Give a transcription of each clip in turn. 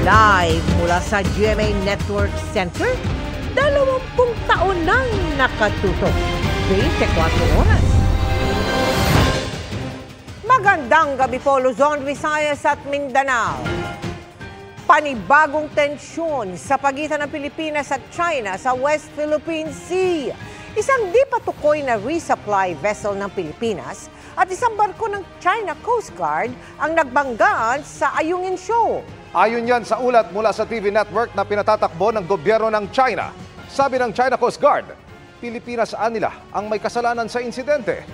Live mula sa GMA Network Center, 20 taon nang nakatutok. 24 oras. Magandang gabi po, Luzon, Visayas at Mindanao. Panibagong tensyon sa pagitan ng Pilipinas at China sa West Philippine Sea. Isang di patukoy na resupply vessel ng Pilipinas at isang barko ng China Coast Guard ang nagbanggaan sa Ayungin Shoal. Ayon yan sa ulat mula sa TV network na pinatatakbo ng gobyerno ng China. Sabi ng China Coast Guard, Pilipinas nila ang may kasalanan sa insidente.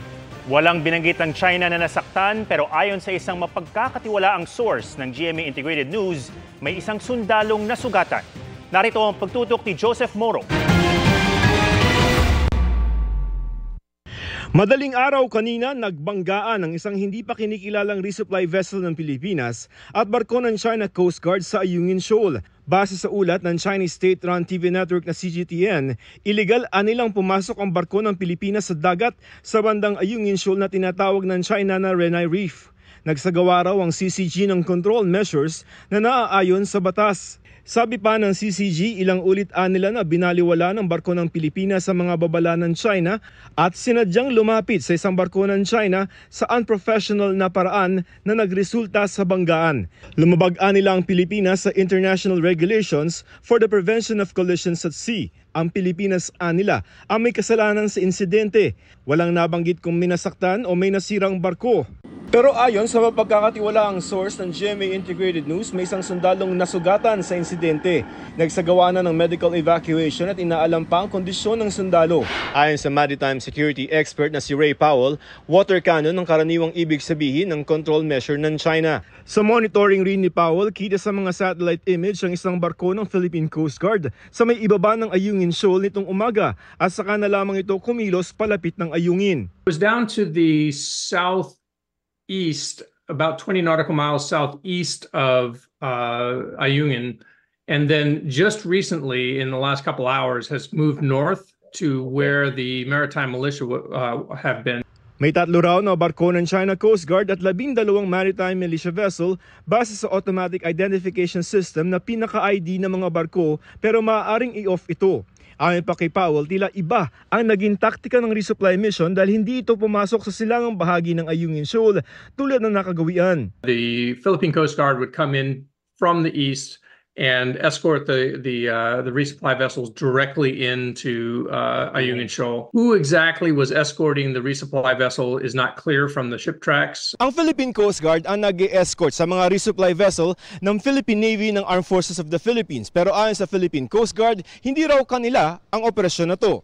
Walang binanggit ng China na nasaktan pero ayon sa isang mapagkakatiwalaang source ng GMA Integrated News, may isang sundalong nasugatan. Narito ang pagtutok ni Joseph Moro. Madaling araw kanina, nagbanggaan ang isang hindi pa kinikilalang resupply vessel ng Pilipinas at barko ng China Coast Guard sa Ayungin Shoal. Base sa ulat ng Chinese state-run TV network na CGTN, iligal anilang pumasok ang barko ng Pilipinas sa dagat sa bandang Ayungin Shoal na tinatawag ng China na Renai Reef. Nagsagawa raw ang CCG ng control measures na naaayon sa batas. Sabi pa ng CCG, ilang ulit nila na binaliwala ng barko ng Pilipinas sa mga babala ng China at sinadyang lumapit sa isang barko ng China sa unprofessional na paraan na nagresulta sa banggaan. Lumabag nila ang Pilipinas sa International Regulations for the Prevention of Collisions at Sea. Ang Pilipinas nila ang may kasalanan sa insidente. Walang nabanggit kung minasaktan o may nasirang barko. Pero ayon sa mapagkakatiwalaang source ng GMA Integrated News, may isang sundalong nasugatan sa insidente. Nagsagawa na ng medical evacuation at inaalam pa ang kondisyon ng sundalo. Ayon sa maritime security expert na si Ray Powell, water cannon ang karaniwang ibig sabihin ng control measure ng China. Sa monitoring rin ni Powell, kita sa mga satellite image ang isang barko ng Philippine Coast Guard sa may ibaba ng Ayungin Shoal nitong umaga at saka na lamang ito kumilos palapit ng Ayungin. It was down to the southeast, about 20 nautical miles southeast of Ayungin, and then just recently, in the last couple hours, has moved north to where the maritime militia have been. May 3 raw na barko ng China Coast Guard at 12 maritime militia vessel base sa automatic identification system na pinaka-ID ng mga barko pero maaaring i-off ito. Ayon pa kay Powell, tila iba ang naging taktika ng resupply mission dahil hindi ito pumasok sa silangang bahagi ng Ayungin Shoal tulad ng nakagawian. The Philippine Coast Guard would come in from the east and escort the resupply vessels directly into Ayungin Shoal. Who exactly was escorting the resupply vessel is not clear from the ship tracks. Ang Philippine Coast Guard ang nag-escort sa mga resupply vessel ng Philippine Navy ng Armed Forces of the Philippines. Pero ayon sa Philippine Coast Guard, hindi raw kanila ang operasyon na to.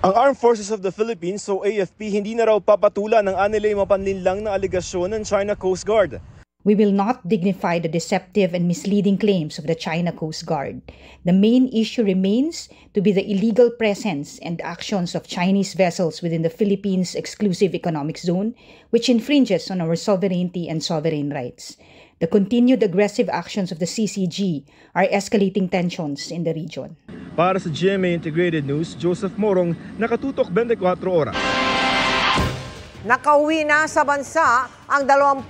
Ang Armed Forces of the Philippines o AFP hindi na raw papatulan ng anilay mapanlinlang na aligasyon ng China Coast Guard. We will not dignify the deceptive and misleading claims of the China Coast Guard. The main issue remains to be the illegal presence and actions of Chinese vessels within the Philippines Exclusive Economic Zone, which infringes on our sovereignty and sovereign rights. The continued aggressive actions of the CCG are escalating tensions in the region. Para sa GMA Integrated News, Joseph Morong, nakatutok 24 oras. Nakauwi na sa bansa ang 21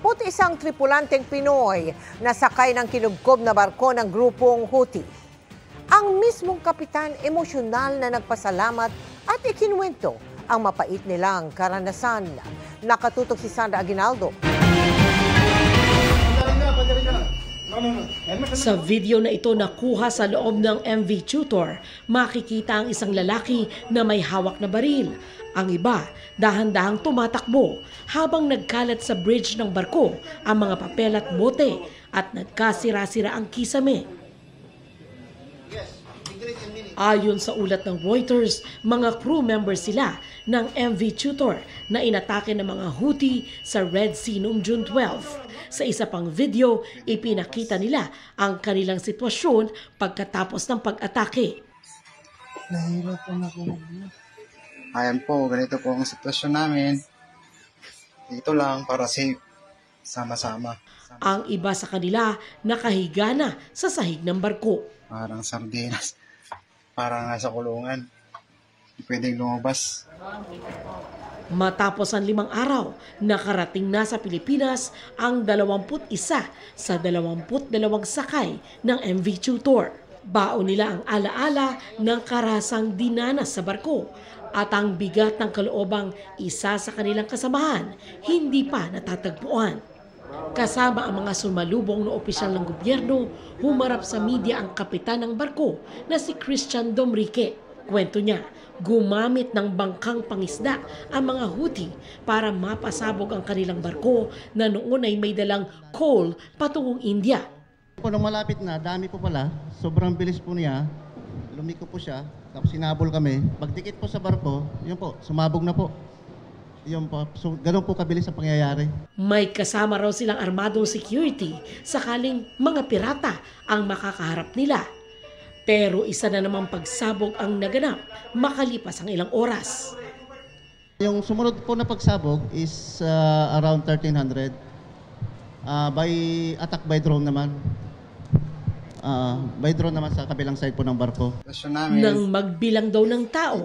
tripulanteng Pinoy na sakay ng kinubkob na barko ng grupong Houthi. Ang mismong kapitan emosyonal na nagpasalamat at ikinwento ang mapait nilang karanasan. Nakatutok si Sandra Aguinaldo. Sa video na ito nakuha sa loob ng MV Tutor, makikita ang isang lalaki na may hawak na baril. Ang iba, dahan-dahang tumatakbo habang nagkalat sa bridge ng barko ang mga papel at bote at nagkasira-sira ang kisame. Ayon sa ulat ng Reuters, mga crew members sila ng MV Tutor na inatake ng mga Houthi sa Red Sea noong June 12. Sa isa pang video, ipinakita nila ang kanilang sitwasyon pagkatapos ng pag-atake. Nahirap po na po. Ayan po, ganito po ang sitwasyon namin. Dito lang para safe, sama-sama. Ang iba sa kanila nakahiga na sa sahig ng barko. Parang sardinas, parang nasa kulungan. Hindi pwedeng lumabas. Matapos ang 5 araw, nakarating na sa Pilipinas ang 21 sa 22 sakay ng MV Tutor. Baon nila ang alaala ng karasang dinanas sa barko at ang bigat ng kaloobang isa sa kanilang kasamahan hindi pa natatagpuan. Kasama ang mga sumalubong na opisyal ng gobyerno, humarap sa media ang kapitan ng barko na si Christian Domrique. Kwento niya, gumamit ng bangkang pangisda ang mga Houthi para mapasabog ang kanilang barko na noon ay may dalang coal patungong India. Nung malapit na, dami po pala, sobrang bilis po niya, lumiko po siya, tapos sinabol kami. Pagdikit po sa barko, yun po, sumabog na po. Yun po, so ganun po kabilis ang pangyayari. May kasama raw silang armadong security sakaling mga pirata ang makakaharap nila. Pero isa na namang pagsabog ang naganap makalipas ang ilang oras. Yung sumunod po na pagsabog is around 1300 by attack by drone naman. By drone naman sa kabilang side po ng barko. Nang magbilang daw ng tao,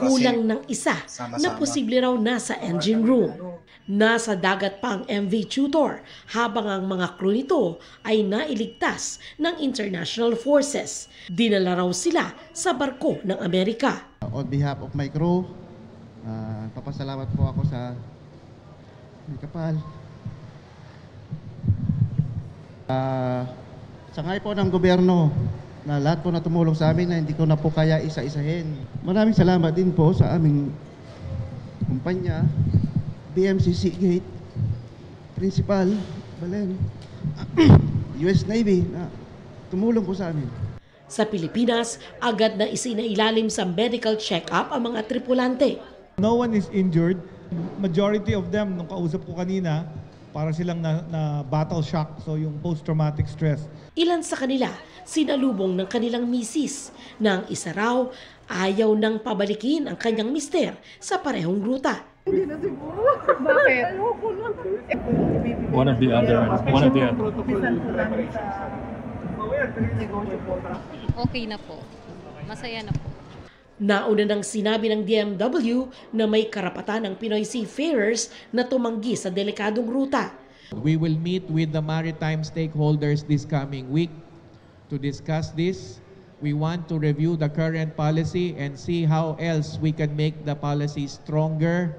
kulang ng isa na posible raw nasa engine room. Nasa dagat pa ang MV Tutor habang ang mga crew nito ay nailigtas ng international forces. Dinala raw sila sa barko ng Amerika. On behalf of my crew, papasalamat po ako sa kapal. Sangay po ng gobyerno na lahat po na tumulong sa amin na hindi ko na po kaya isa-isahin. Maraming salamat din po sa aming kumpanya, BMC Seagate, Principal, Balen, US Navy na tumulong po sa amin. Sa Pilipinas, agad na isinailalim sa medical check-up ang mga tripulante. No one is injured. Majority of them, nung kausap ko kanina, para silang na battle shock, so yung post-traumatic stress. Ilan sa kanila sinalubong ng kanilang misis na ang isa raw ayaw nang pabalikin ang kanyang mister sa parehong ruta. Hindi na siguro. Bakit? Ayoko lang. One of the other. Okay na po. Masaya na po. Nauna nang sinabi ng DMW na may karapatan ng Pinoy seafarers na tumanggi sa delikadong ruta. We will meet with the maritime stakeholders this coming week to discuss this. We want to review the current policy and see how else we can make the policy stronger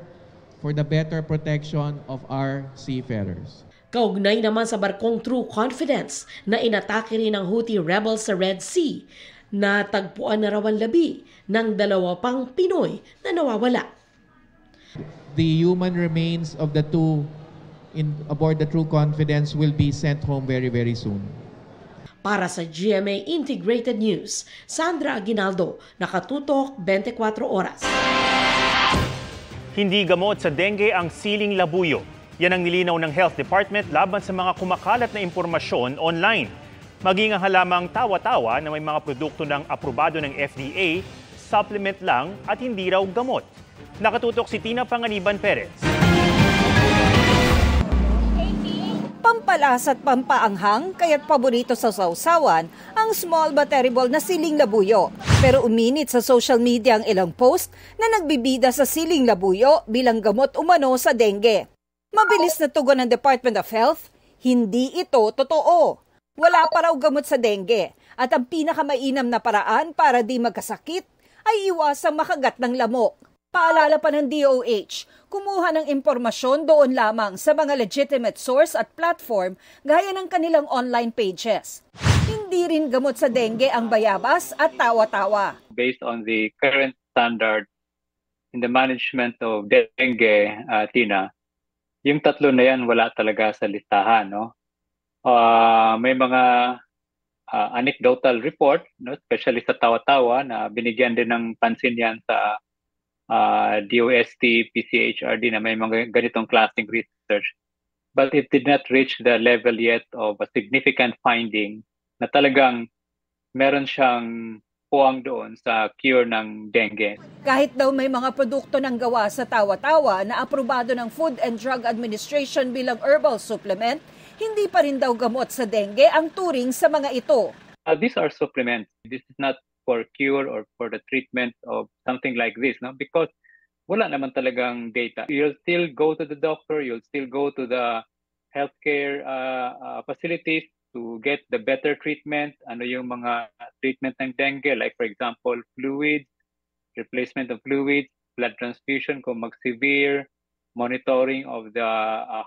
for the better protection of our seafarers. Kaugnay naman sa barkong True Confidence na inatake rin ng Houthi rebels sa Red Sea, natagpuan na raw ang labi ng 2 pang Pinoy na nawawala. The human remains of the two aboard the True Confidence will be sent home very, very soon. Para sa GMA Integrated News, Sandra Aguinaldo, Nakatutok 24 Oras. Hindi gamot sa dengue ang siling labuyo. Yan ang nilinaw ng Health Department laban sa mga kumakalat na impormasyon online. Maging ang halamang tawa-tawa na may mga produkto ng aprobado ng FDA, supplement lang at hindi raw gamot. Nakatutok si Tina Panganiban Perez. Pampalas at pampaanghang, kaya't paborito sa sausawan ang small but terrible na siling labuyo. Pero uminit sa social media ang ilang post na nagbibida sa siling labuyo bilang gamot umano sa dengue. Mabilis na tugon ng Department of Health, hindi ito totoo. Wala pa raw gamot sa dengue at ang pinakamainam na paraan para di magkasakit ay iwasang makagat ng lamok. Paalala pa ng DOH, kumuha ng impormasyon doon lamang sa mga legitimate source at platform gaya ng kanilang online pages. Hindi rin gamot sa dengue ang bayabas at tawa-tawa. Based on the current standard in the management of dengue, Tina, yung tatlo na yan wala talaga sa listahan. No? May mga anecdotal report, no? Especially sa tawa-tawa na binigyan din ng pansin yan sa DOST, PCHRD na may mga ganitong klaseng research. But it did not reach the level yet of a significant finding na talagang meron siyang puwang doon sa cure ng dengue. Kahit daw may mga produkto ng gawa sa tawa-tawa na aprobado ng Food and Drug Administration bilang herbal supplement, hindi pa rin daw gamot sa dengue ang turing sa mga ito. These are supplements. This is not for cure or for the treatment of something like this, no? Because wala naman talagang data. You'll still go to the doctor, you'll still go to the healthcare facilities to get the better treatment. Ano yung mga treatment ng dengue, like for example, fluids, replacement of fluids, blood transfusion kung mag-severe, monitoring of the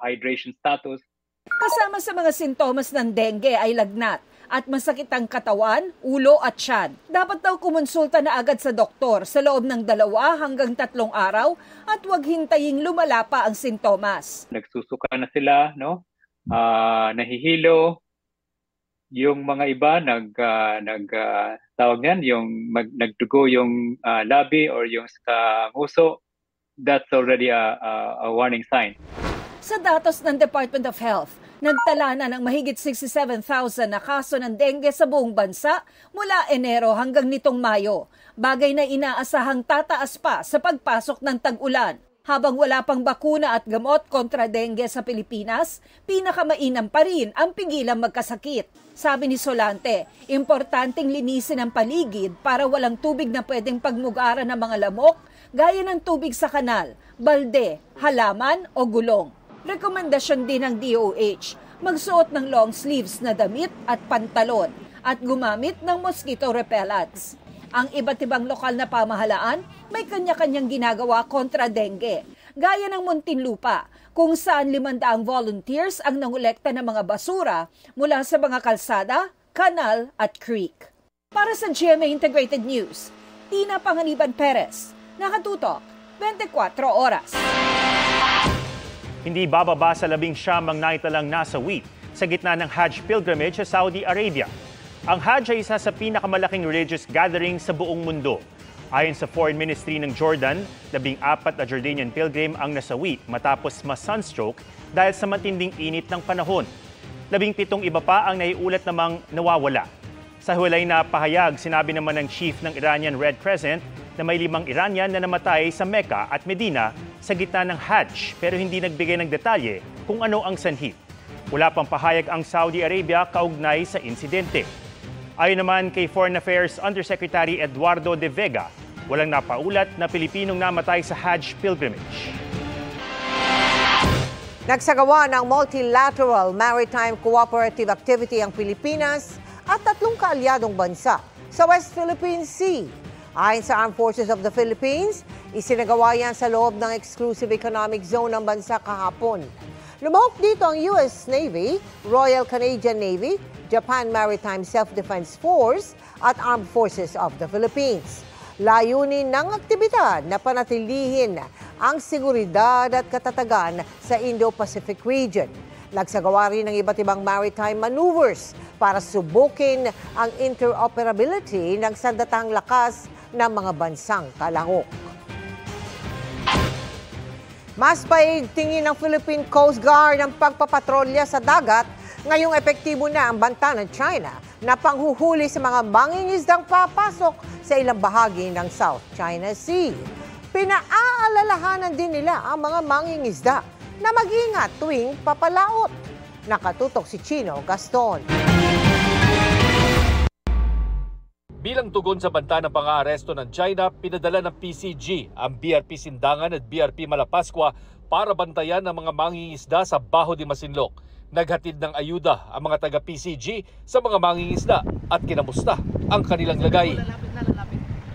hydration status. Kasama sa mga sintomas ng dengue ay lagnat at masakit ang katawan, ulo at tiyan. Dapat daw kumonsulta na agad sa doktor sa loob ng 2 hanggang 3 araw at huwag hintaying lumala pa ang sintomas. Nagsusuka na sila, no? Nahihilo. Yung mga iba tawag niyan, yung nagdugo yung labi or yung sa nguso. That's already a warning sign. Sa datos ng Department of Health, nagtala na ng mahigit 67,000 na kaso ng dengue sa buong bansa mula Enero hanggang nitong Mayo. Bagay na inaasahang tataas pa sa pagpasok ng tag-ulan. Habang wala pang bakuna at gamot kontra dengue sa Pilipinas, pinakamainam pa rin ang pigilang magkasakit. Sabi ni Solante, importanteng linisin ang paligid para walang tubig na pwedeng pagmugaran ng mga lamok, gaya ng tubig sa kanal, balde, halaman o gulong. Rekomendasyon din ng DOH, magsuot ng long sleeves na damit at pantalon at gumamit ng mosquito repellents. Ang iba't ibang lokal na pamahalaan may kanya-kanyang ginagawa kontra dengue, gaya ng Muntinlupa, kung saan 500 volunteers ang nangolekta ng mga basura mula sa mga kalsada, kanal at creek. Para sa GMA Integrated News, Tina Panganiban Perez, nakatutok 24 oras. Hindi bababa sa 19 ang naitalang nasawi sa gitna ng Hajj pilgrimage sa Saudi Arabia. Ang Hajj ay isa sa pinakamalaking religious gathering sa buong mundo. Ayon sa Foreign Ministry ng Jordan, 14 na Jordanian pilgrim ang nasawi matapos ma-sunstroke dahil sa matinding init ng panahon. 17 iba pa ang naiulat namang nawawala. Sa hulay na pahayag, sinabi naman ng chief ng Iranian Red Crescent na may 5 Iranian na namatay sa Mecca at Medina sa gitna ng Hajj pero hindi nagbigay ng detalye kung ano ang sanhi. Wala pang pahayag ang Saudi Arabia kaugnay sa insidente. Ayon naman kay Foreign Affairs Undersecretary Eduardo de Vega, walang napaulat na Pilipinong namatay sa Hajj pilgrimage. Nagsagawa ng multilateral maritime cooperative activity ang Pilipinas at 3 kaalyadong bansa sa West Philippine Sea. Ayon sa Armed Forces of the Philippines, isinagawa yan sa loob ng Exclusive Economic Zone ng bansa kahapon. Lumahok dito ang US Navy, Royal Canadian Navy, Japan Maritime Self-Defense Force at Armed Forces of the Philippines. Layunin ng aktibidad na panatilihin ang seguridad at katatagan sa Indo-Pacific region. Nagsagawa rin ng iba't ibang maritime maneuvers para subukin ang interoperability ng sandatahang lakas ng mga bansang kalahok. Mas paigtingin ng Philippine Coast Guard ang pagpapatrolya sa dagat ngayong epektibo na ang banta ng China na panghuhuli sa mga mangingisdang papasok sa ilang bahagi ng South China Sea. Pinaalalahanan din nila ang mga mangingisda na mag-ingat tuwing papalaot. Nakatutok si Chino Gaston. Bilang tugon sa banta ng pang-aaresto ng China, pinadala ng PCG ang BRP Sindangan at BRP Malapascua para bantayan ang mga mangingisda sa Baho de Masinloc. Naghatid ng ayuda ang mga taga-PCG sa mga mangingisda at kinamusta ang kanilang lagay.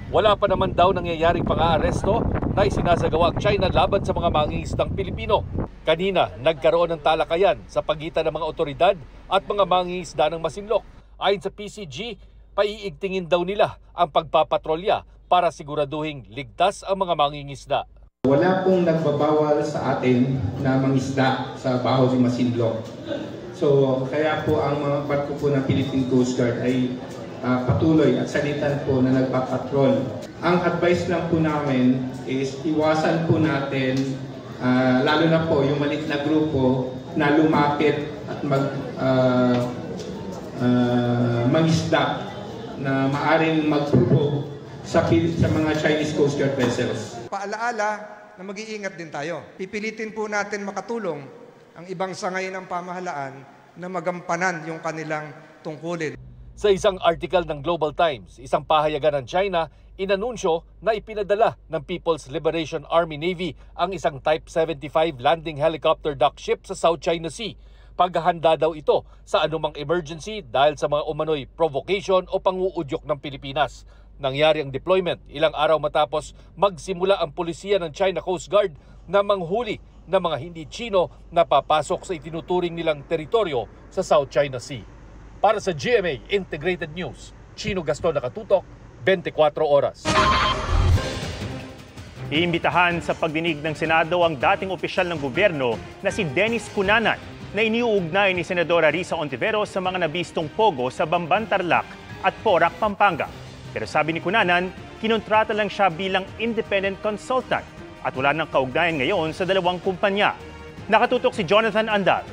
Wala pa naman daw nangyayaring pang-aaresto na isinasagawa ang China laban sa mga mangingisdang Pilipino. Kanina, nagkaroon ng talakayan sa pagitan ng mga otoridad at mga mangingisda ng Masinloc. Ayon sa PCG, paiigtingin daw nila ang pagpapatrolya para siguraduhing ligtas ang mga mangingisda. Wala pong nagbabawal sa atin na mangisda sa Baho de Masinloc. So kaya po ang mga barko po ng Philippine Coast Guard ay patuloy at salitan po na nagpapatrol. Ang advice lang po namin is iwasan po natin lalo na po yung maliit na grupo na lumapit at mangisda na maaring magpupog sa mga Chinese Coast Guard vessels. Paalaala na mag-iingat din tayo. Pipilitin po natin makatulong ang ibang sangay ng pamahalaan na magampanan yung kanilang tungkulin. Sa isang article ng Global Times, isang pahayagan ng China, Inanunsyo na ipinadala ng People's Liberation Army Navy ang isang Type 75 landing helicopter dock ship sa South China Sea. Paghahanda daw ito sa anumang emergency dahil sa mga umano'y provocation o panguudyok ng Pilipinas. Nangyari ang deployment ilang araw matapos magsimula ang pulisiya ng China Coast Guard na manghuli ng mga hindi Chino na papasok sa itinuturing nilang teritoryo sa South China Sea. Para sa GMA Integrated News, Chino Gaston Nakatutok, 24 oras. Iimbitahan sa pagdinig ng Senado ang dating opisyal ng gobyerno na si Dennis Cunanan na iniuugnay ni Senadora Risa Hontiveros sa mga nabistong pogo sa Bamban, Tarlac at Porac, Pampanga. Pero sabi ni Cunanan, kinontrata lang siya bilang independent consultant at wala nang kaugnayan ngayon sa dalawang kumpanya. Nakatutok si Jonathan Andal.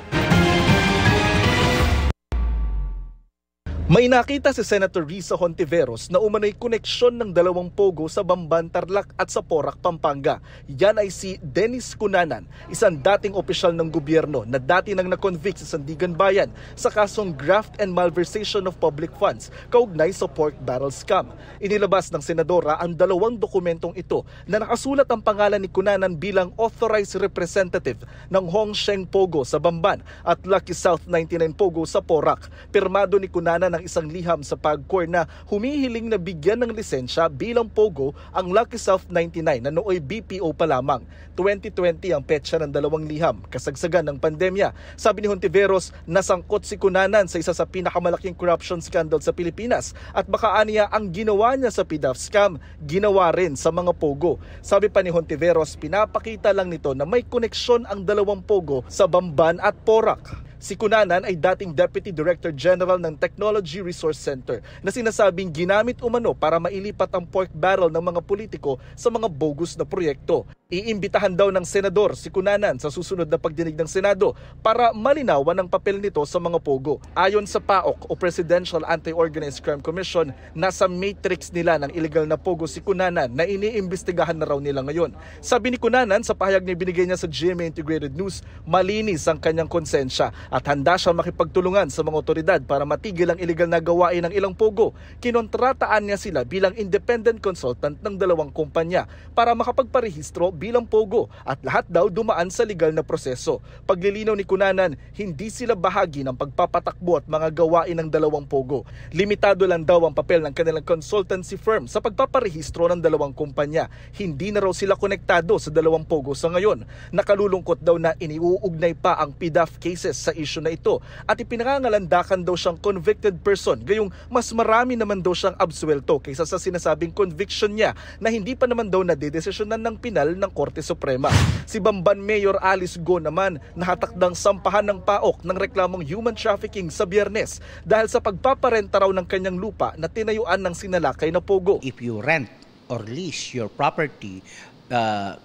May nakita si Senator Risa Hontiveros na umano'y koneksyon ng dalawang pogo sa Bamban, Tarlac at sa Porac, Pampanga. Yan ay si Dennis Cunanan, isang dating opisyal ng gobyerno na dati nang na-convict sa Sandigan Bayan sa kasong graft and malversation of public funds kaugnay sa pork barrel scam. Inilabas ng senadora ang dalawang dokumentong ito na nakasulat ang pangalan ni Cunanan bilang authorized representative ng Hong Sheng Pogo sa Bamban at Lucky South 99 Pogo sa Porac. Pirmado ni Cunanan ng isang liham sa PAGCOR na humihiling na bigyan ng lisensya bilang Pogo ang Lucky South 99 na nooy BPO pa lamang. 2020 ang petsa ng dalawang liham, kasagsagan ng pandemya. Sabi ni Hontiveros, nasangkot si Cunanan sa isa sa pinakamalaking corruption scandal sa Pilipinas at baka aniya ang ginawa niya sa PDAF scam, ginawa rin sa mga Pogo. Sabi pa ni Hontiveros, pinapakita lang nito na may koneksyon ang dalawang Pogo sa Bamban at Porac. Si Cunanan ay dating Deputy Director General ng Technology Resource Center na sinasabing ginamit umano para mailipat ang pork barrel ng mga politiko sa mga bogus na proyekto. Iimbitahan daw ng senador si Cunanan sa susunod na pagdinig ng Senado para malinawan ang papel nito sa mga pogo. Ayon sa PAOK o Presidential Anti-Organized Crime Commission, nasa matrix nila ng illegal na pogo si Cunanan na iniimbestigahan na raw nila ngayon. Sabi ni Cunanan sa pahayag na binigay niya sa GMA Integrated News, malinis ang kanyang konsensya at handa siyang makipagtulungan sa mga otoridad para matigil ang illegal na gawain ng ilang pogo. Kinontrataan niya sila bilang independent consultant ng dalawang kumpanya para makapagparehistro bilang pogo at lahat daw dumaan sa legal na proseso. Paglilinaw ni Cunanan, hindi sila bahagi ng pagpapatakbo at mga gawain ng dalawang pogo. Limitado lang daw ang papel ng kanilang consultancy firm sa pagpaparehistro ng dalawang kumpanya. Hindi na raw sila konektado sa dalawang pogo sa ngayon. Nakalulungkot daw na iniuugnay pa ang PDAF cases sa issue na ito at ipinangangalandakan daw siyang convicted person, gayong mas marami naman daw siyang absuelto kaysa sa sinasabing conviction niya na hindi pa naman daw nadedesisyonan ng pinal ng Korte Suprema. Si Bamban Mayor Alice Go naman nahatakdang sampahan ng PAOK ng reklamong human trafficking sa Biyernes dahil sa pagpaparenta raw ng kanyang lupa na tinayuan ng sinalakay na pogo. If you rent or lease your property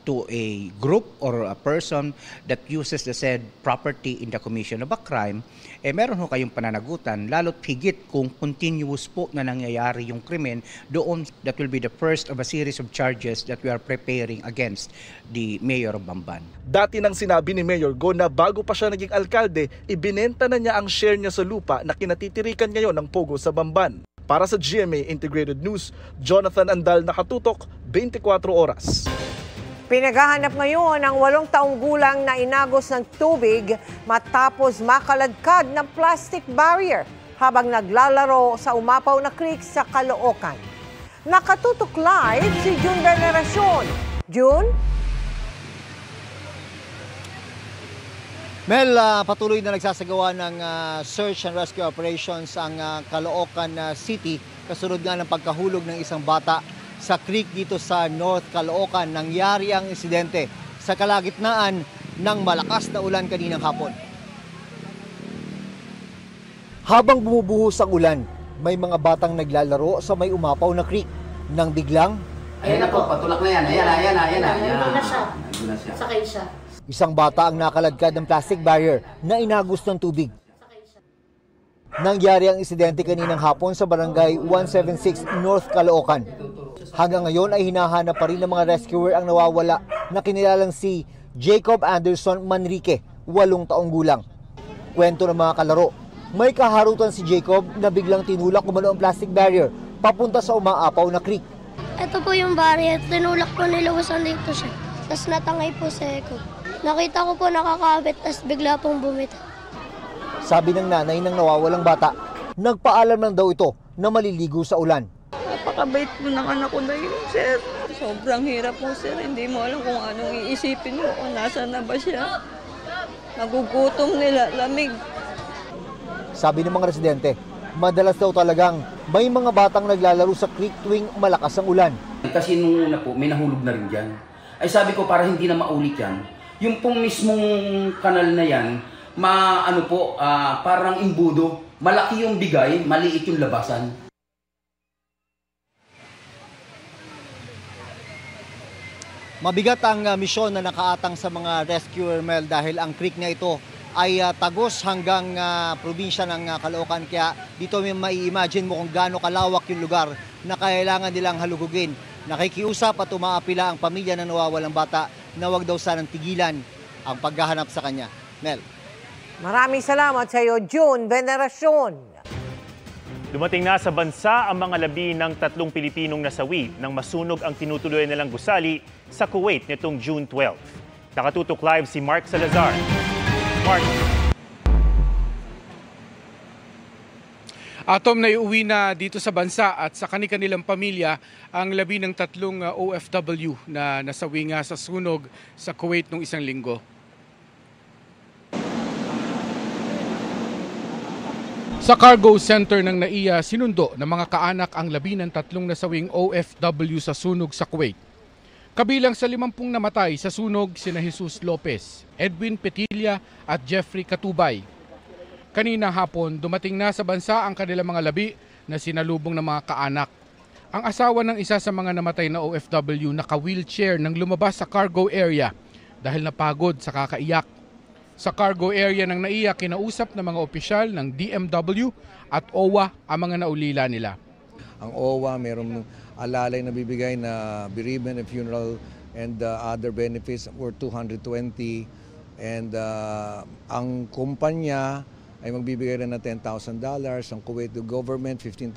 to a group or a person that uses the said property in the commission of a crime, meron ho kayong pananagutan, lalo't higit kung continuous po na nangyayari yung krimen doon. That will be the first of a series of charges that we are preparing against the Mayor of Bamban. Dati nang sinabi ni Mayor Go na bago pa siya naging alkalde, ibinenta na niya ang share niya sa lupa na kinatitirikan ngayon ng pogo sa Bamban. Para sa GMA Integrated News, Jonathan Andal, Nakatutok, 24 oras. Pinaghahanap ngayon ang 8 taong gulang na inagos ng tubig matapos makaladkad ng plastic barrier habang naglalaro sa umapaw na creek sa Caloocan. Nakatutok live si June Veneracion. June? Mel, patuloy na nagsasagawa ng search and rescue operations ang Caloocan City kasunod nga ng pagkahulog ng isang bata sa creek dito sa North Caloocan. Nangyari ang insidente sa kalagitnaan ng malakas na ulan kaninang hapon. Habang bumubuhos ang ulan, may mga batang naglalaro sa may umapaw na creek. Nang biglang... Ayan na po, patulak na yan. Ayan na. Nandun na siya. Sakay siya. Isang bata ang nakaladkad ng plastic barrier na inagos ng tubig. Nangyari ang insidente kaninang hapon sa barangay 176 North Caloocan. Hanggang ngayon ay hinahanap pa rin ng mga rescuer ang nawawala na kinilalang si Jacob Anderson Manrique, 8 taong gulang. Kwento ng mga kalaro, may kaharutan si Jacob na biglang tinulak umano ang plastic barrier papunta sa umaapaw na creek. Ito po yung barrier. Tinulak po niluwasan dito siya. Tapos natangay po sa eko. Nakita ko po nakakabit, tapos bigla pong bumitaw. Sabi ng nanay ng nawawalang bata, nagpaalam lang daw ito na maliligo sa ulan. Napakabait po ng anak ko na yun, sir. Sobrang hirap po, sir. Hindi mo alam kung anong iisipin mo kung nasaan na ba siya. Nagugutom nila, lamig. Sabi ng mga residente, madalas daw talagang may mga batang naglalaro sa creek tuwing malakas ang ulan. Kasi nung una po, may nahulog na rin dyan. Ay sabi ko para hindi na maulit yan, yung pong mismong kanal na yan, parang imbudo, malaki yung bigay, maliit yung labasan. Mabigat ang misyon na nakaatang sa mga rescuer, Mel, dahil ang creek na ito ay tagos hanggang probinsya ng Caloocan. Kaya dito may mai-imagine mo kung gaano kalawak yung lugar na kailangan nilang halugugin. Nakikiusap at umaapila ang pamilya ng nawawalang bata na wag daw sanang tigilan ang paghahanap sa kanya. Mel. Maraming salamat sa iyo, June Veneracion. Dumating na sa bansa ang mga labi ng 3 Pilipinong nasawi nang masunog ang tinutuloy nilang gusali sa Kuwait nitong June 12. Nakatutok live si Mark Salazar. Mark. Atom, na iuwi na dito sa bansa at sa kanilang pamilya ang labi ng 3 OFW na nasawi nga sa sunog sa Kuwait noong 1 linggo. Sa cargo center ng NAIA, sinundo ng mga kaanak ang labi ng 3 nasawing OFW sa sunog sa Kuwait. Kabilang sa 50 namatay sa sunog sina Jesus Lopez, Edwin Petilla at Jeffrey Katubay. Kanina hapon, dumating na sa bansa ang kanilang mga labi na sinalubong ng mga kaanak. Ang asawa ng isa sa mga namatay na OFW naka-wheelchair nang lumabas sa cargo area dahil napagod sa kakaiyak. Sa cargo area ng NAIA, kinausap ng mga opisyal ng DMW at OWA ang mga naulila nila. Ang OWA mayroong alalay na bibigay na bereavement and funeral and other benefits were 220 and ang kumpanya ay magbibigay rin ng $10,000, ang Kuwait government $15,000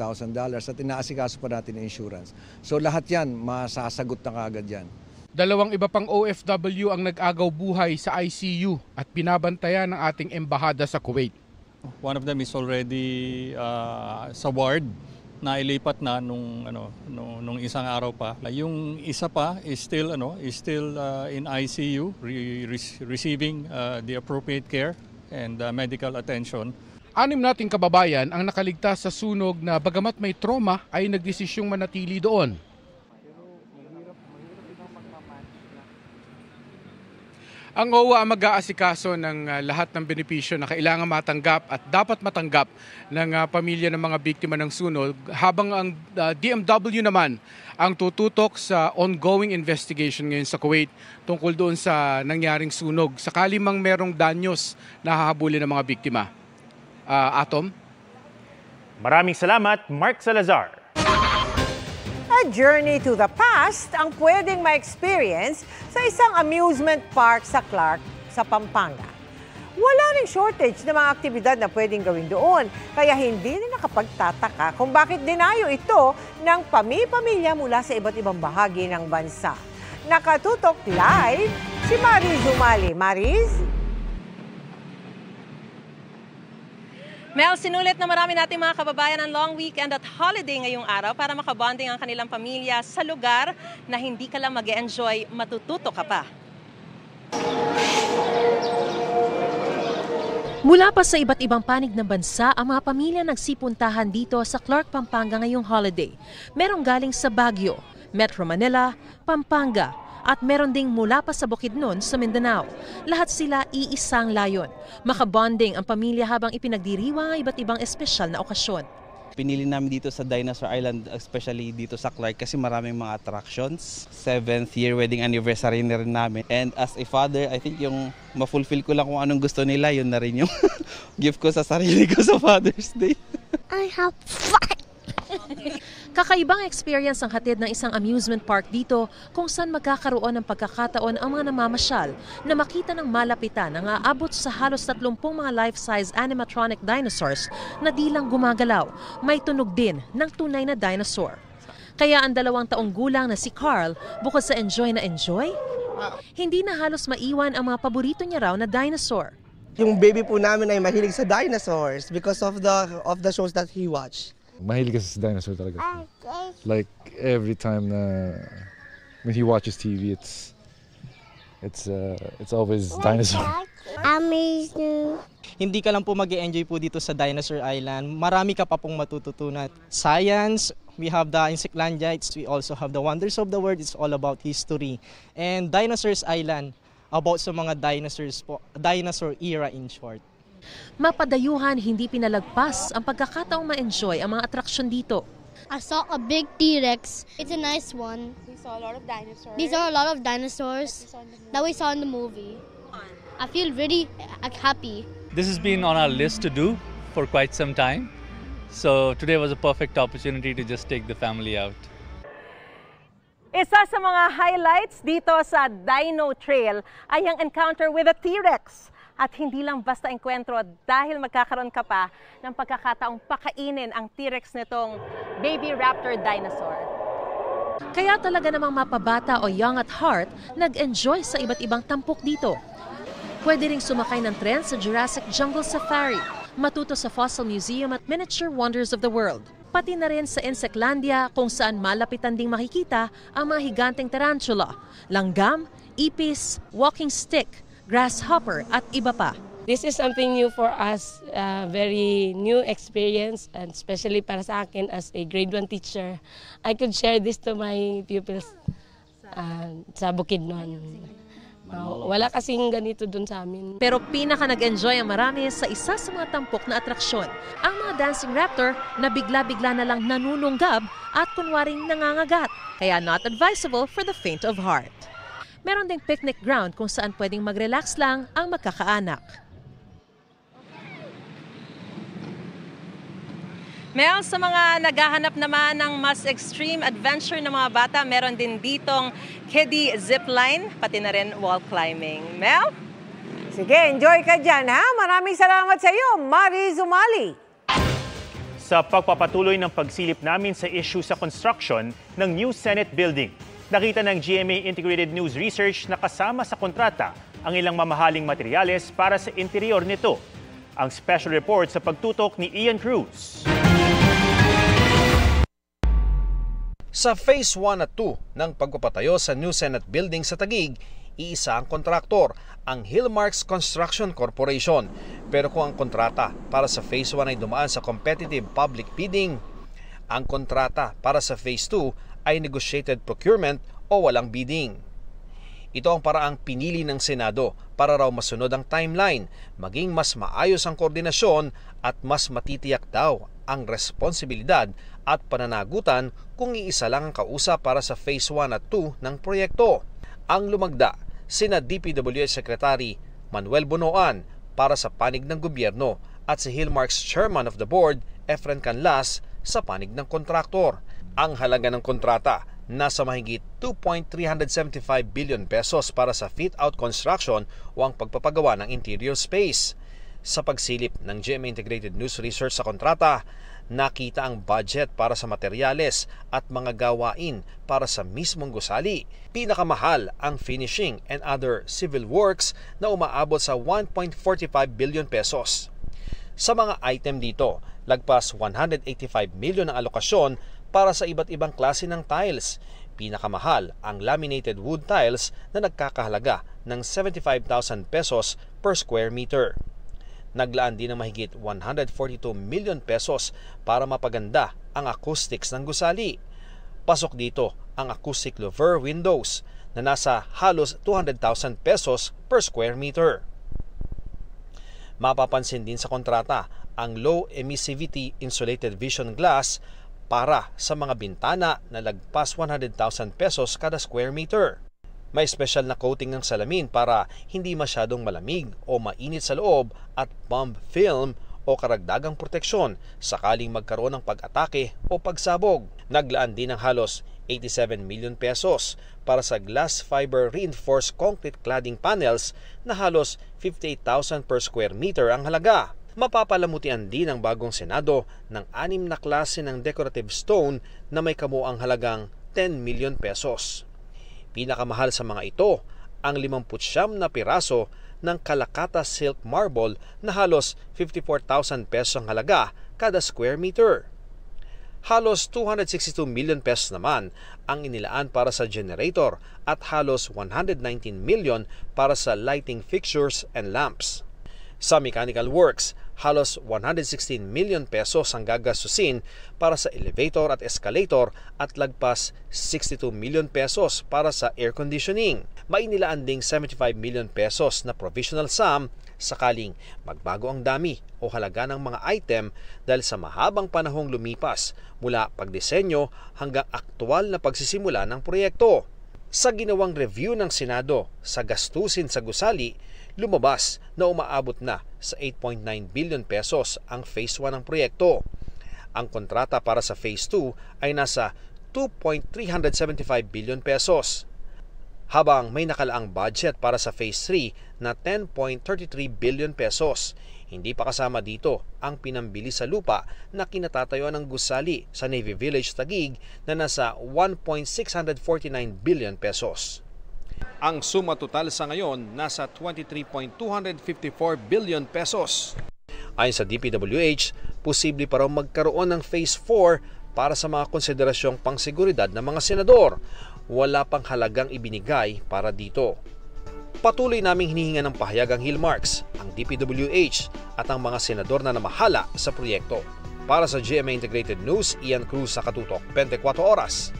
at inaasikaso pa natin ang insurance. So lahat yan masasagot na kaagad yan. 2 iba pang OFW ang nag-agaw buhay sa ICU at binabantayan ng ating embahada sa Kuwait. One of them is already sa ward na ilipat na nung isang araw pa. Yung isa pa is still in ICU receiving the appropriate care and medical attention. 6 nating kababayan ang nakaligtas sa sunog na bagamat may trauma ay nagdesisyong manatili doon. Ang OWA ang mag-aasikaso ng lahat ng benepisyo na kailangan matanggap at dapat matanggap ng pamilya ng mga biktima ng sunog, habang ang DMW naman ang tututok sa ongoing investigation ngayon sa Kuwait tungkol doon sa nangyaring sunog. Sakali mang merong danyos na hahabulin ng mga biktima. Atom? Maraming salamat, Mark Salazar. A journey to the past ang pwedeng ma-experience sa isang amusement park sa Clark sa Pampanga. Wala ring shortage ng mga aktibidad na pwedeng gawin doon, kaya hindi na nakapagtataka kung bakit dinayo ito ng pamilya mula sa iba't ibang bahagi ng bansa. Nakatutok live si Mariz Umali. Mariz? Mel, sinulit na marami nating mga kababayan ang long weekend at holiday ngayong araw para makabonding ang kanilang pamilya sa lugar na hindi ka lang mag-enjoy, matututo ka pa. Mula pa sa iba't ibang panig ng bansa, ang mga pamilya nagsipuntahan dito sa Clark, Pampanga ngayong holiday. Merong galing sa Baguio, Metro Manila, Pampanga, at meron ding mula pa sa Bukidnon sa Mindanao. Lahat sila iisang layon. Makabonding ang pamilya habang ipinagdiriwang ang iba't ibang espesyal na okasyon. Pinili namin dito sa Dinosaur Island, especially dito sa Clark kasi maraming mga attractions. 7th year wedding anniversary na rin namin. And as a father, I think yung ma-fulfill ko lang kung anong gusto nila, yun na rin yung gift ko sa sarili ko sa Father's Day. I have fun! Kakaibang experience ang hatid ng isang amusement park dito kung saan magkakaroon ng pagkakataon ang mga namamasyal na makita ng malapitan ang aabot sa halos 30 mga life-size animatronic dinosaurs na di lang gumagalaw, may tunog din ng tunay na dinosaur. Kaya ang 2 taong gulang na si Carl, bukod sa enjoy, hindi na halos maiwan ang mga paborito niya raw na dinosaur. Yung baby po namin ay mahilig sa dinosaurs because of the shows that he watched. Mahilig kasi sa dinosaur talaga. Like every time when he watches TV, it's always dinosaur. Amazing. Hindi ka lang po mag-e-enjoy po dito sa Dinosaur Island. Marami ka pa pong matututunan. Science, we have the Encyclandia, we also have the Wonders of the World. It's all about history. And Dinosaurs Island, about sa mga dinosaurs po, dinosaur era in short. Mapadayuhan, hindi pinalagpas ang pagkakataong ma-enjoy ang mga atraksyon dito. I saw a big T-Rex. It's a nice one. We saw a lot of dinosaurs. These are a lot of dinosaurs that we saw in the movie. I feel really happy. This has been on our list to do for quite some time. So today was a perfect opportunity to just take the family out. Isa sa mga highlights dito sa Dino Trail ay ang encounter with a T-Rex. At hindi lang basta enkwentro dahil magkakaroon ka pa ng pagkakataong pakainin ang T-Rex nitong baby raptor dinosaur. Kaya talaga namang mapabata o young at heart, nag-enjoy sa iba't ibang tampok dito. Pwede ring sumakay ng tren sa Jurassic Jungle Safari, matuto sa Fossil Museum at Miniature Wonders of the World. Pati na rin sa Encyclandia kung saan malapitan ding makikita ang mga higanteng tarantula, langgam, ipis, walking stick, grasshopper at iba pa. This is something new for us, very new experience, and especially para sa akin as a grade 1 teacher. I could share this to my pupils sa Bukidnon. Wala kasing ganito dun sa amin. Pero pinaka nag-enjoy ang marami sa isa sa mga tampok na atraksyon. Ang mga dancing raptor na bigla-bigla na lang nanununggab at kunwaring nangangagat. Kaya not advisable for the faint of heart. Meron ding picnic ground kung saan pwedeng mag-relax lang ang magkakaanak. Mel, sa mga naghahanap naman ng mas extreme adventure ng mga bata, meron din ditong kiddie zipline, pati na rin wall climbing. Mel? Sige, enjoy ka dyan, ha? Maraming salamat sa iyo, Mari Zumali. Sa pagpapatuloy ng pagsilip namin sa issue sa construction ng new Senate building, nakita ng GMA Integrated News Research na kasama sa kontrata ang ilang mamahaling materyales para sa interior nito. Ang special report sa pagtutok ni Ian Cruz. Sa Phase 1 at 2 ng pagpapatayo sa new Senate building sa Taguig, iisa ang kontraktor, ang Hillmarks Construction Corporation. Pero kung ang kontrata para sa Phase 1 ay dumaan sa competitive public bidding, ang kontrata para sa Phase 2 ay negotiated procurement o walang bidding. Ito ang paraang pinili ng Senado para raw masunod ang timeline, maging mas maayos ang koordinasyon at mas matitiyak daw ang responsibilidad at pananagutan kung iisa lang ang kausap para sa Phase 1 at 2 ng proyekto. Ang lumagda, sina DPWH Secretary Manuel Bonoan para sa panig ng gobyerno at si Hillmarks Chairman of the Board, Efren Canlas, sa panig ng kontraktor. Ang halaga ng kontrata nasa mahigit 2.375 billion pesos para sa fit-out construction o ang pagpapagawa ng interior space. Sa pagsilip ng GMA Integrated News Research sa kontrata, nakita ang budget para sa materyales at mga gawain para sa mismong gusali. Pinakamahal ang finishing and other civil works na umaabot sa 1.45 billion pesos. Sa mga item dito, lagpas 185 million ang alokasyon para sa iba't ibang klase ng tiles. Pinakamahal ang laminated wood tiles na nagkakahalaga ng 75,000 pesos per square meter. Naglaan din ng mahigit 142 million pesos para mapaganda ang acoustics ng gusali. Pasok dito ang acoustic louver windows na nasa halos 200,000 pesos per square meter. Mapapansin din sa kontrata ang low emissivity insulated vision glass para sa mga bintana na lagpas 100,000 pesos kada square meter. May special na coating ng salamin para hindi masyadong malamig o mainit sa loob at bomb film o karagdagang proteksyon sakaling magkaroon ng pag-atake o pagsabog. Naglaan din ng halos 87 million pesos para sa glass fiber reinforced concrete cladding panels na halos 58,000 per square meter ang halaga. Mapapalamutian din ang bagong Senado ng 6 na klase ng decorative stone na may kabuuang halagang 10 million pesos. Pinakamahal sa mga ito ang 59 na piraso ng Kalakata Silk Marble na halos 54,000 pesos ang halaga kada square meter. Halos 262 million pesos naman ang inilaan para sa generator at halos 119 million para sa lighting fixtures and lamps. Sa mechanical works, halos 116 million pesos ang gagastusin para sa elevator at escalator at lagpas 62 million pesos para sa air conditioning. May nilaan ding 75 million pesos na provisional sum sakaling magbago ang dami o halaga ng mga item dahil sa mahabang panahong lumipas mula pagdisenyo hanggang aktual na pagsisimula ng proyekto. Sa ginawang review ng Senado sa gastusin sa gusali, lumabas na umaabot na sa 8.9 billion pesos ang Phase 1 ng proyekto. Ang kontrata para sa Phase 2 ay nasa 2.375 billion pesos. Habang may nakalaang budget para sa Phase 3 na 10.33 billion pesos. Hindi pa kasama dito ang pinambili sa lupa na kinatatayuan ng gusali sa Navy Village, Taguig na nasa 1.649 billion pesos. Ang suma total sa ngayon nasa 23.254 billion pesos. Ayon sa DPWH, posible pa raw magkaroon ng Phase 4 para sa mga konsiderasyong pangseguridad ng mga senador. Wala pang halagang ibinigay para dito. Patuloy naming hinihinga ng pahayag ang Hillmarks, ang DPWH at ang mga senador na namahala sa proyekto. Para sa GMA Integrated News, Ian Cruz sa Katutok, 24 Oras.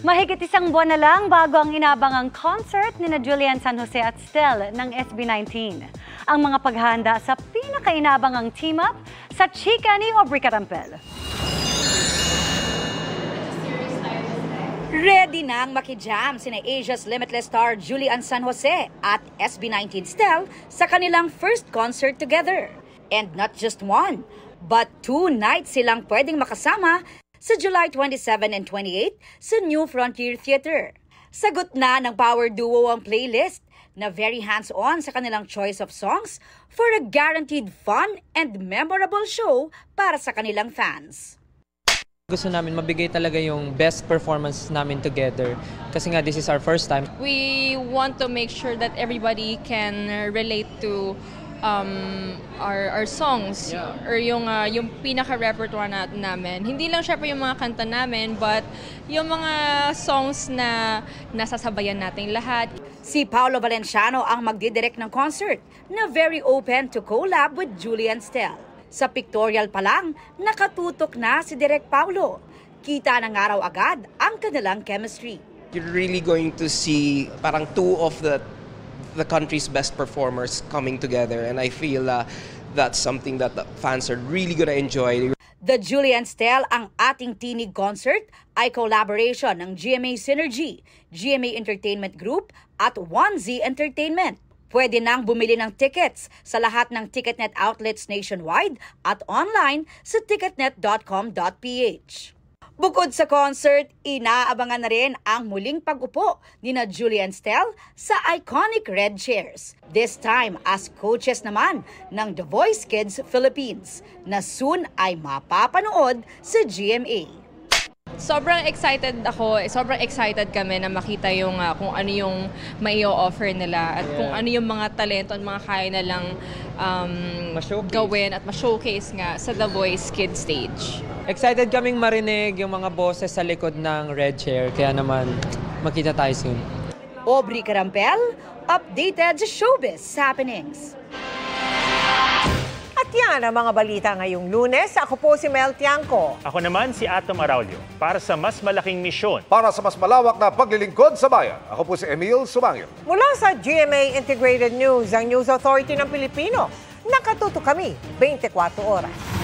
Mahigit isang buwan na lang bago ang inabangang concert ni Julian San Jose at Stel ng SB19. Ang mga paghahanda sa pinakainabangang team-up sa chika ni Aubrey Carampel. Ready nang makijam sina Asia's Limitless star Julian San Jose at SB19 Stel sa kanilang first concert together. And not just one, but 2 nights silang pwedeng makasama sa July 27 and 28 sa New Frontier Theater. Sagot na ng power duo ang playlist na very hands-on sa kanilang choice of songs for a guaranteed fun and memorable show para sa kanilang fans. Gusto namin mabigay talaga yung best performance namin together kasi nga this is our first time. We want to make sure that everybody can relate to our songs or yung pinaka-repertoire namin. Hindi lang syempre yung mga kanta namin but yung mga songs na nasasabayan natin lahat. Si Paolo Valenciano ang magdidirect ng concert na very open to collab with Julian Stel. Sa pictorial pa lang, nakatutok na si Direk Paulo. Kita ng araw agad ang kanilang chemistry. You're really going to see parang 2 of the country's best performers coming together and I feel that's something that the fans are really gonna enjoy. The Julian Stel ang ating tinig concert ay collaboration ng GMA Synergy, GMA Entertainment Group at 1Z Entertainment. Pwede nang bumili ng tickets sa lahat ng Ticketnet outlets nationwide at online sa ticketnet.com.ph. Bukod sa concert, inaabangan na rin ang muling pag-upo ni Julian Stel sa iconic red chairs. This time as coaches naman ng The Voice Kids Philippines na soon ay mapapanood sa GMA. Sobrang excited ako, sobrang excited kami na makita yung kung ano yung mai-offer nila at kung ano yung mga talento at mga kaya nilang gawin at ma-showcase nga sa The Voice Kids stage. Excited kaming marinig yung mga boses sa likod ng red chair kaya naman makita tayo soon. Aubrey Carampel, updated sa showbiz happenings. At yan ang mga balita ngayong Lunes. Ako po si Mel Tiangco. Ako naman si Atom Araulio para sa mas malaking misyon. Para sa mas malawak na paglilingkod sa bayan. Ako po si Emil Sumangil. Mula sa GMA Integrated News, ang News Authority ng Pilipino. Nakatuto kami 24 oras.